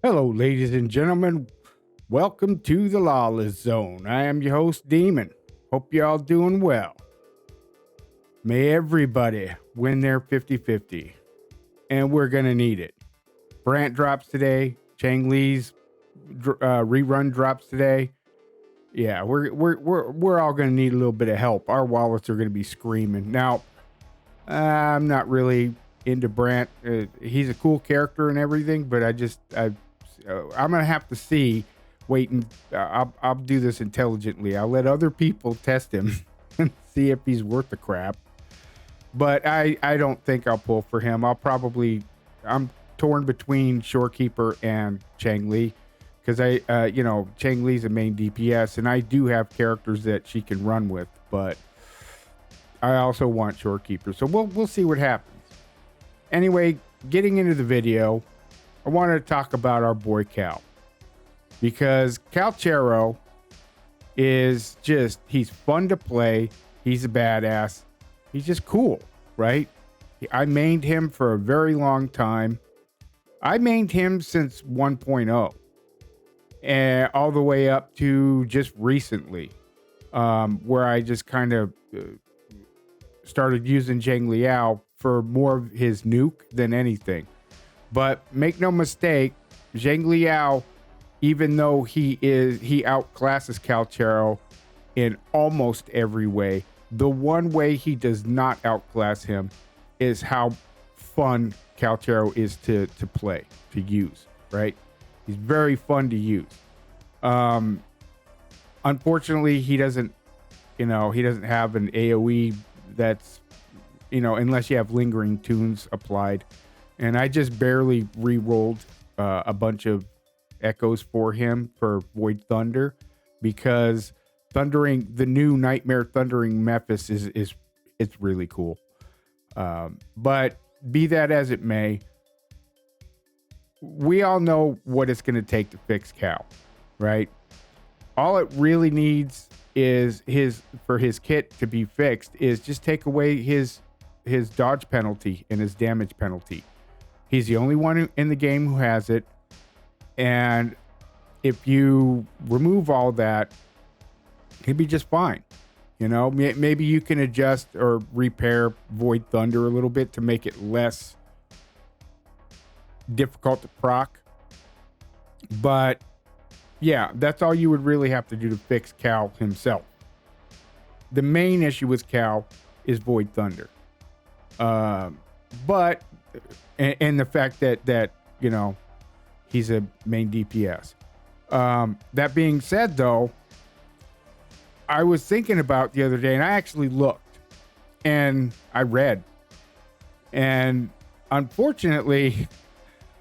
Hello, ladies and gentlemen. Welcome to the Lawless Zone. I am your host, Demon. Hope y'all doing well. May everybody win their 50-50, and we're going to need it. Brant drops today. Chang Lee's rerun drops today. Yeah, we're all going to need a little bit of help. Our wallets are going to be screaming. Now, I'm not really into Brant. He's a cool character and everything, but I'm gonna have to see. Wait, and I'll do this intelligently. I'll let other people test him and see if he's worth the crap. But I don't think I'll pull for him. I'm torn between Shorekeeper and Chang Li because Chang Li's a main DPS, and I do have characters that she can run with, but I also want Shorekeeper. So we'll see what happens. Anyway, getting into the video, I wanted to talk about our boy Cal. Because Calcharo is he's fun to play. He's a badass. He's just cool, right? I mained him for a very long time. I mained him since 1.0 and all the way up to just recently, where I just kind of started using Zhang Liao for more of his nuke than anything. But make no mistake, Zhang Liao, even though he outclasses Calcharo in almost every way, the one way he does not outclass him is how fun Calcharo is to play, to use, right? He's very fun to use. Unfortunately, he doesn't have an AoE that's, unless you have lingering tunes applied. And I just barely re-rolled a bunch of echoes for him for Void Thunder because the new Nightmare Thundering Mephis it's really cool. But be that as it may, we all know what it's going to take to fix Cal, right? All it really needs is for his kit to be fixed is just take away his dodge penalty and his damage penalty. He's the only one in the game who has it. And if you remove all that, he'd be just fine. Maybe you can adjust or repair Void Thunder a little bit to make it less difficult to proc. But yeah, that's all you would really have to do to fix Cal himself. The main issue with Cal is Void Thunder. But the fact that he's a main DPS. That being said, though, I was thinking about the other day, and I actually looked, and I read, and unfortunately,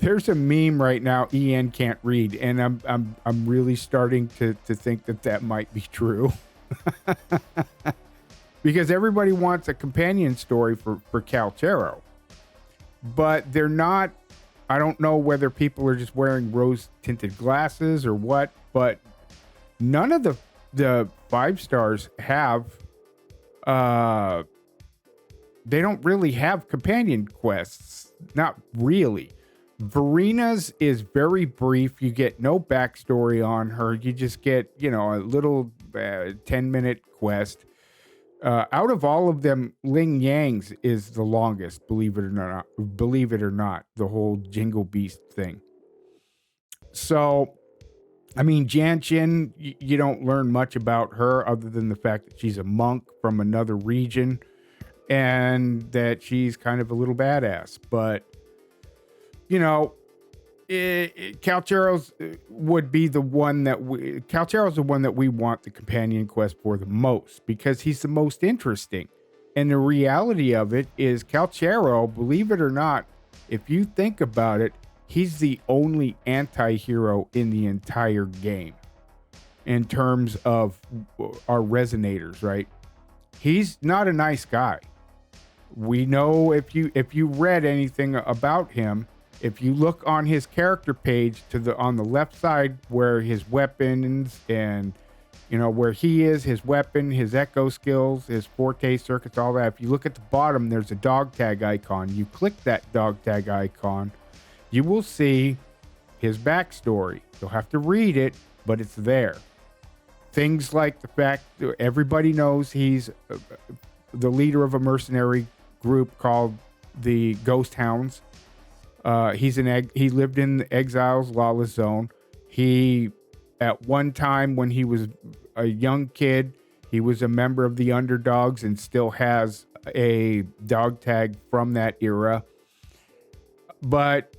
there's a meme right now. EN can't read, and I'm really starting to think that might be true, because everybody wants a companion story for Calcharo, but they're not. I don't know whether people are just wearing rose-tinted glasses or what, but none of the 5 stars have. They don't really have companion quests. Not really. Verina's is very brief. You get no backstory on her. You just get, a little 10-minute quest. Out of all of them, Ling Yang's is the longest, believe it or not, the whole Jingle Beast thing. So, Jianqin, you don't learn much about her other than the fact that she's a monk from another region and that she's kind of a little badass. But, Calcharo's would be the one that Calcharo's the one that we want the companion quest for the most because he's the most interesting. And the reality of it is Calcharo, believe it or not, if you think about it, he's the only anti-hero in the entire game in terms of our resonators, right? He's not a nice guy. We know if you read anything about him, if you look on his character page on the left side where his weapons and where he is, his weapon, his echo skills, his 4K circuits, all that. If you look at the bottom, there's a dog tag icon. You click that dog tag icon, you will see his backstory. You'll have to read it, but it's there. Things like the fact that everybody knows he's the leader of a mercenary group called the Ghost Hounds. He lived in the Exile's Lawless Zone. He, at one time when he was a young kid, he was a member of the Underdogs and still has a dog tag from that era. But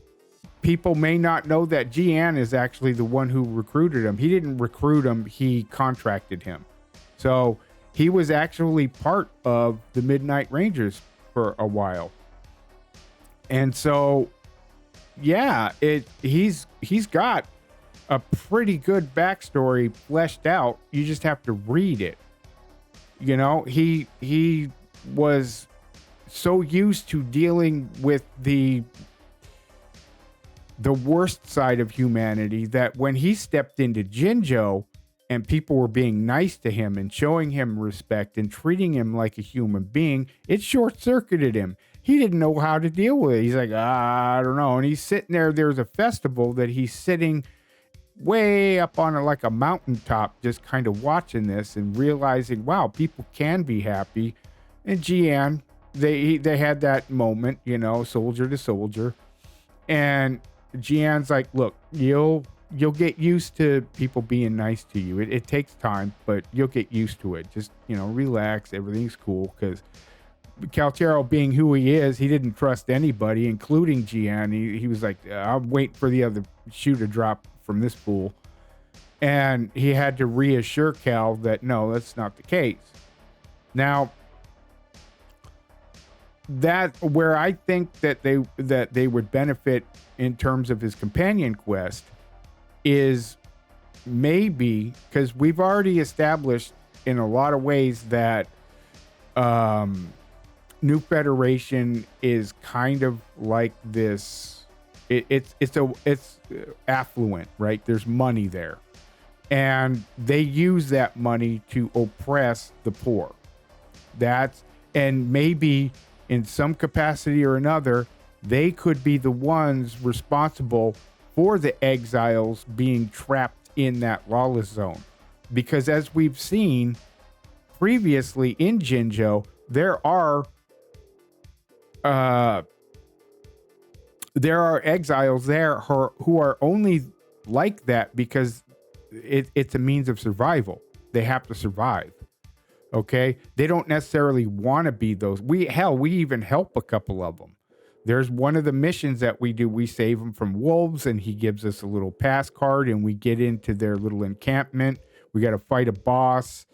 people may not know that Jian is actually the one who recruited him. He didn't recruit him, he contracted him. So he was actually part of the Midnight Rangers for a while. And so, yeah, he's got a pretty good backstory fleshed out. You just have to read it. You know, he was so used to dealing with the worst side of humanity that when he stepped into Jinzhou and people were being nice to him and showing him respect and treating him like a human being, it short-circuited him. He didn't know how to deal with it. He's like, I don't know. And he's sitting there. There's a festival that he's sitting way up on like a mountaintop, just kind of watching this and realizing, wow, people can be happy. And Jian, they had that moment, you know, soldier to soldier. And Jian's like, look, you'll get used to people being nice to you. It takes time, but you'll get used to it. Just, you know, relax. Everything's cool. Because Calcharo, being who he is, he didn't trust anybody, including Jian. He was like, I'm waiting for the other shoe to drop from this fool. And he had to reassure Cal that, no, that's not the case. Now, that where I think that they would benefit in terms of his companion quest is maybe because we've already established in a lot of ways that New Federation is kind of like this. It's affluent, right? There's money there, and they use that money to oppress the poor. And maybe in some capacity or another, they could be the ones responsible for the exiles being trapped in that lawless zone. Because as we've seen previously in Jinzhou, there are exiles there who are only like that because it's a means of survival. They have to survive. Okay, they don't necessarily want to be those. We even help a couple of them. There's one of the missions that we do. We save them from wolves, and he gives us a little pass card, and we get into their little encampment. We got to fight a boss,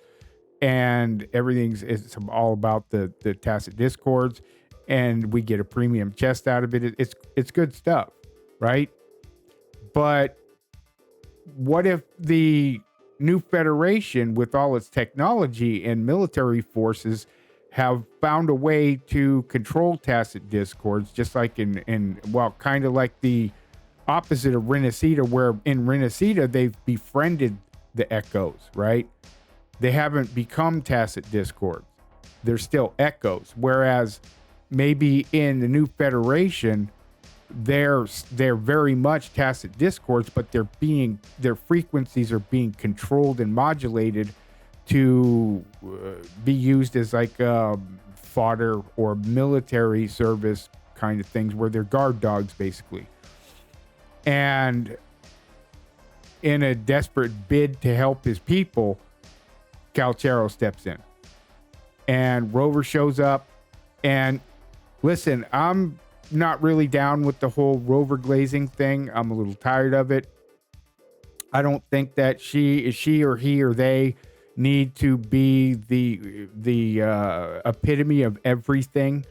and it's all about the tacit discords, and we get a premium chest out of it. It's good stuff, right? But what if the New Federation, with all its technology and military forces, have found a way to control tacit discords, just like kind of like the opposite of Renacida, where in Renacida they've befriended the echoes, right? They haven't become tacit discords. They're still echoes. Whereas maybe in the New Federation, they're very much tacit discords, but their frequencies are being controlled and modulated to be used as like fodder or military service kind of things, where they're guard dogs basically. And in a desperate bid to help his people, Calcharo steps in, and Rover shows up. And listen, I'm not really down with the whole Rover glazing thing. I'm a little tired of it. I don't think that she or he or they need to be the epitome of everything.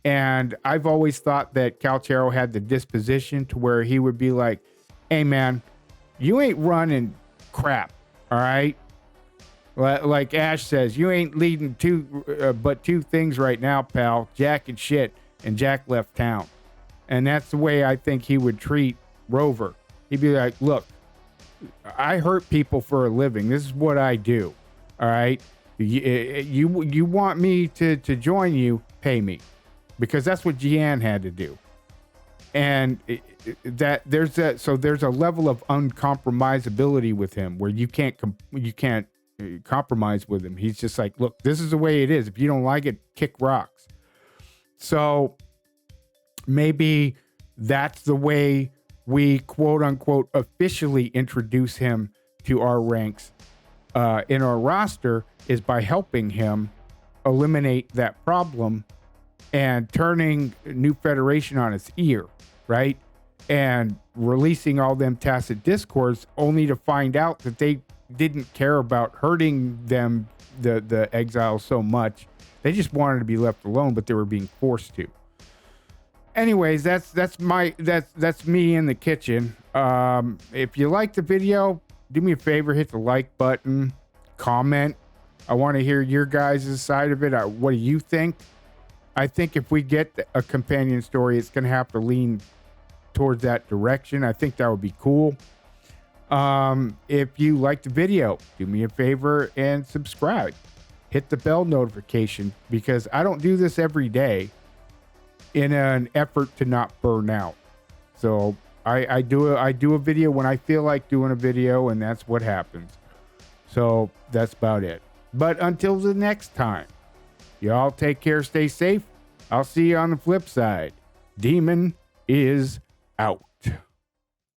And I've always thought that Calcharo had the disposition to where he would be like, hey man, you ain't running crap, all right? Like Ash says, you ain't leading but two things right now, pal. Jack and shit. And Jack left town. And that's the way I think he would treat Rover. He'd be like, look, I hurt people for a living. This is what I do. All right. You want me to join you, pay me. Because that's what Jian had to do. And that there's that, so there's a level of uncompromisability with him where you can't compromise with him. He's just like, look, this is the way it is. If you don't like it, kick rocks. So maybe that's the way we quote unquote officially introduce him to our ranks in our roster, is by helping him eliminate that problem and turning New Federation on its ear, right? And releasing all them tacit discords, only to find out that they didn't care about hurting them, the exiles, so much. They just wanted to be left alone, but they were being forced to. Anyways, that's me in the kitchen. If you like the video, do me a favor, hit the like button, comment. I want to hear your guys' side of it. What do you think? I think if we get a companion story, it's going to have to lean towards that direction. I think that would be cool. If you like the video, do me a favor and subscribe. Hit the bell notification, because I don't do this every day in an effort to not burn out. So I do a video when I feel like doing a video, and that's what happens. So that's about it. But until the next time, y'all take care, stay safe. I'll see you on the flip side. Demon is out.